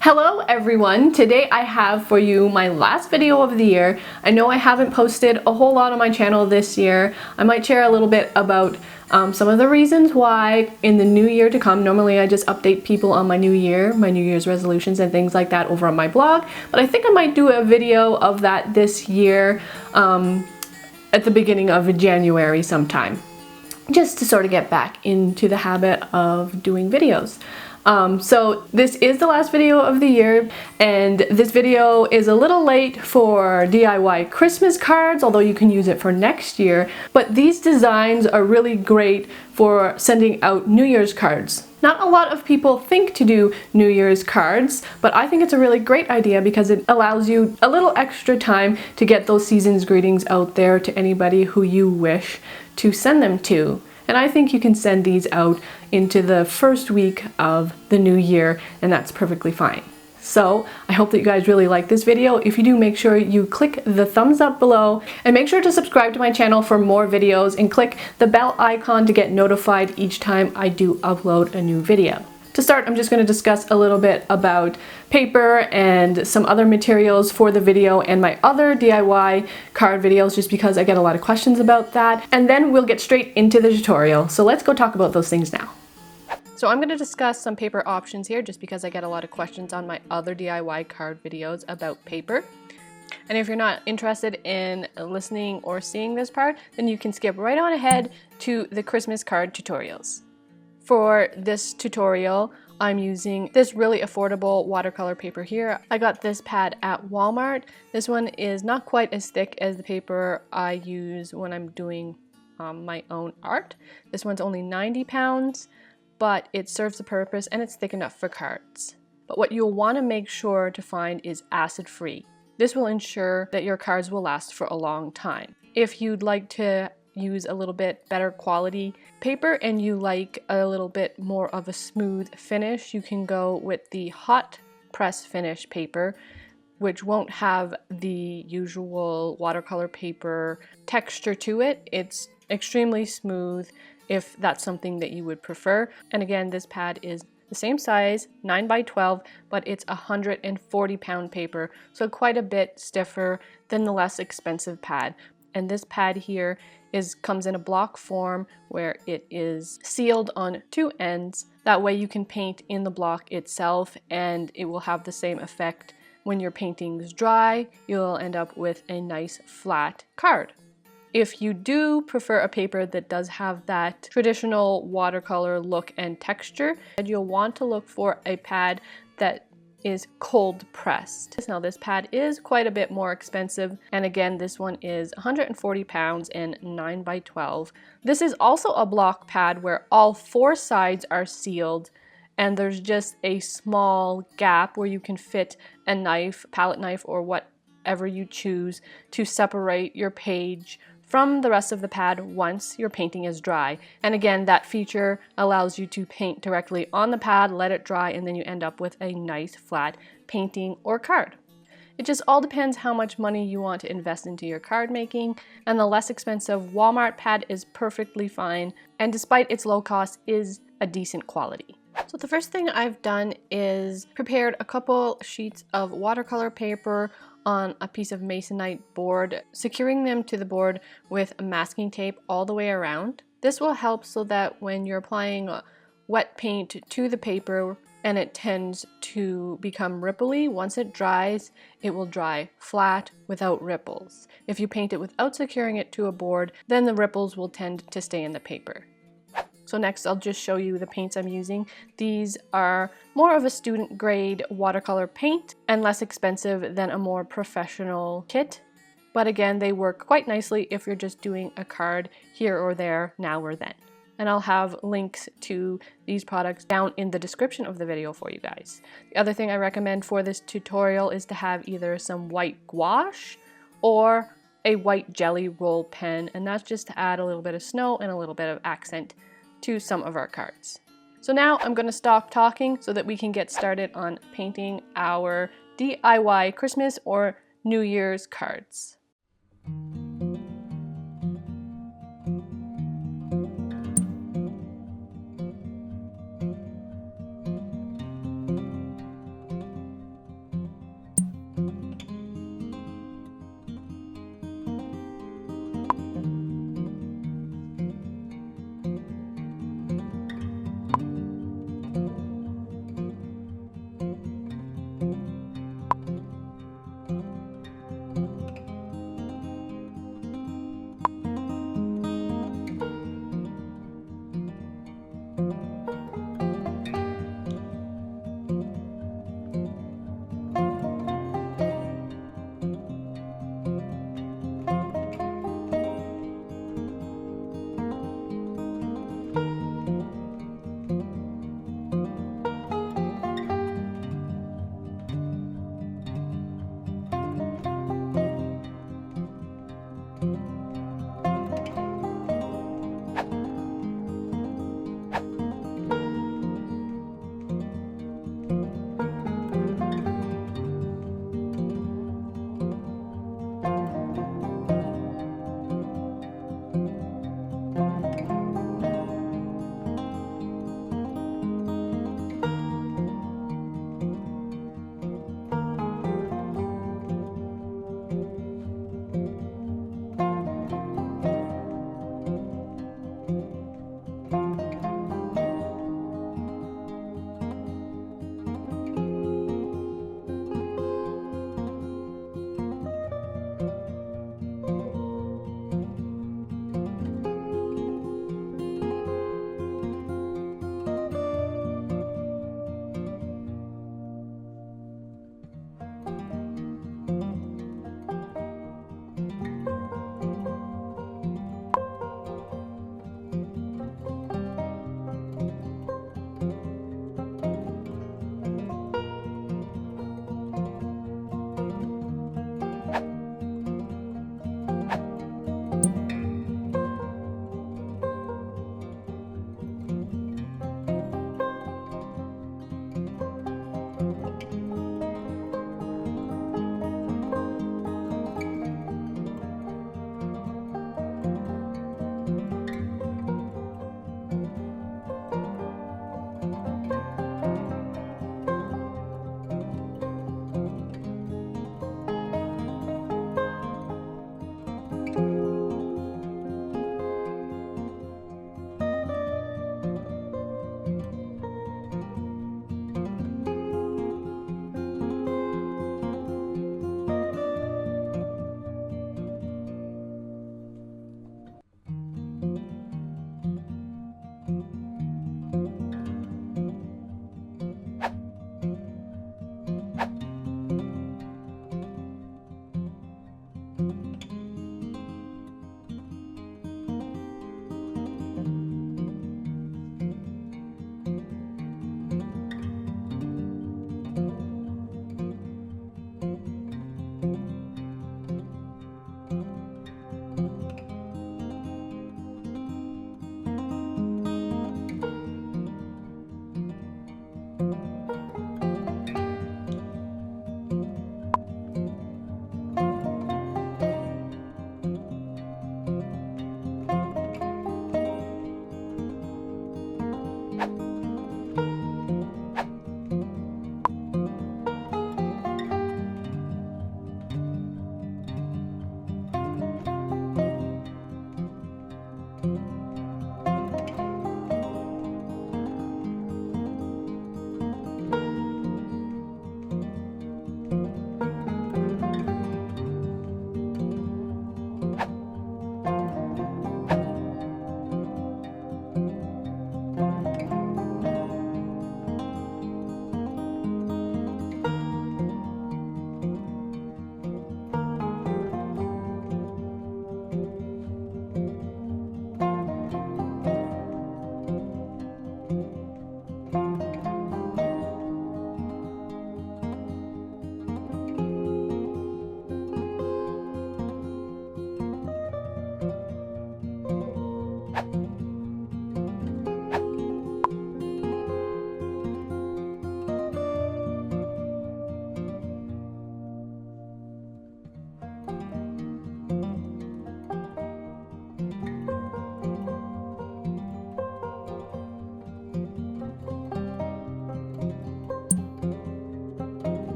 Hello everyone! Today I have for you my last video of the year. I know I haven't posted a whole lot on my channel this year. I might share a little bit about some of the reasons why in the new year to come. Normally I just update people on my new year's resolutions and things like that over on my blog, but I think I might do a video of that this year at the beginning of January sometime, just to sort of get back into the habit of doing videos. So this is the last video of the year, and this video is a little late for DIY Christmas cards, although you can use it for next year. But these designs are really great for sending out New Year's cards. Not a lot of people think to do New Year's cards, but I think it's a really great idea because it allows you a little extra time to get those season's greetings out there to anybody who you wish to send them to. And I think you can send these out into the first week of the new year, and that's perfectly fine. So I hope that you guys really like this video. If you do, make sure you click the thumbs up below and make sure to subscribe to my channel for more videos and click the bell icon to get notified each time I do upload a new video. To start, I'm just going to discuss a little bit about paper and some other materials for the video and my other DIY card videos, just because I get a lot of questions about that. And then we'll get straight into the tutorial. So let's go talk about those things now. So I'm going to discuss some paper options here just because I get a lot of questions on my other DIY card videos about paper. And if you're not interested in listening or seeing this part, then you can skip right on ahead to the Christmas card tutorials. For this tutorial, I'm using this really affordable watercolor paper here. I got this pad at Walmart. This one is not quite as thick as the paper I use when I'm doing my own art. This one's only 90 pounds, but it serves the purpose and it's thick enough for cards. But what you'll want to make sure to find is acid-free. This will ensure that your cards will last for a long time. If you'd like to use a little bit better quality paper and you like a little bit more of a smooth finish, you can go with the hot press finish paper, which won't have the usual watercolor paper texture to it. It's extremely smooth if that's something that you would prefer. And again, this pad is the same size, 9 by 12, but it's 140 pound paper, so quite a bit stiffer than the less expensive pad. And this pad here comes in a block form where it is sealed on two ends. That way you can paint in the block itself and it will have the same effect. When your painting's dry, you'll end up with a nice flat card. If you do prefer a paper that does have that traditional watercolor look and texture, you'll want to look for a pad that is cold pressed. Now this pad is quite a bit more expensive, and again this one is 140 pounds and 9 by 12. This is also a block pad where all four sides are sealed and there's just a small gap where you can fit a knife, palette knife, or whatever you choose to separate your page from the rest of the pad once your painting is dry. And again, that feature allows you to paint directly on the pad, let it dry, and then you end up with a nice flat painting or card. It just all depends how much money you want to invest into your card making, and the less expensive Walmart pad is perfectly fine, and despite its low cost, is a decent quality. So the first thing I've done is prepared a couple sheets of watercolor paper on a piece of masonite board, securing them to the board with masking tape all the way around. This will help so that when you're applying wet paint to the paper and it tends to become ripply, once it dries, it will dry flat without ripples. If you paint it without securing it to a board, then the ripples will tend to stay in the paper. So next I'll just show you the paints I'm using. These are more of a student grade watercolor paint and less expensive than a more professional kit. But again, they work quite nicely if you're just doing a card here or there, now or then. And I'll have links to these products down in the description of the video for you guys. The other thing I recommend for this tutorial is to have either some white gouache or a white jelly roll pen, and that's just to add a little bit of snow and a little bit of accent to some of our cards. So now I'm going to stop talking so that we can get started on painting our DIY Christmas or New Year's cards.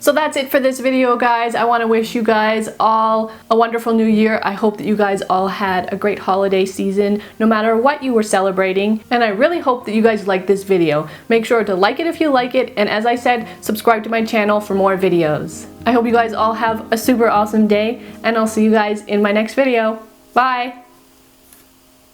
So that's it for this video, guys. I want to wish you guys all a wonderful new year. I hope that you guys all had a great holiday season, no matter what you were celebrating. And I really hope that you guys liked this video. Make sure to like it if you like it. And as I said, subscribe to my channel for more videos. I hope you guys all have a super awesome day, and I'll see you guys in my next video. Bye!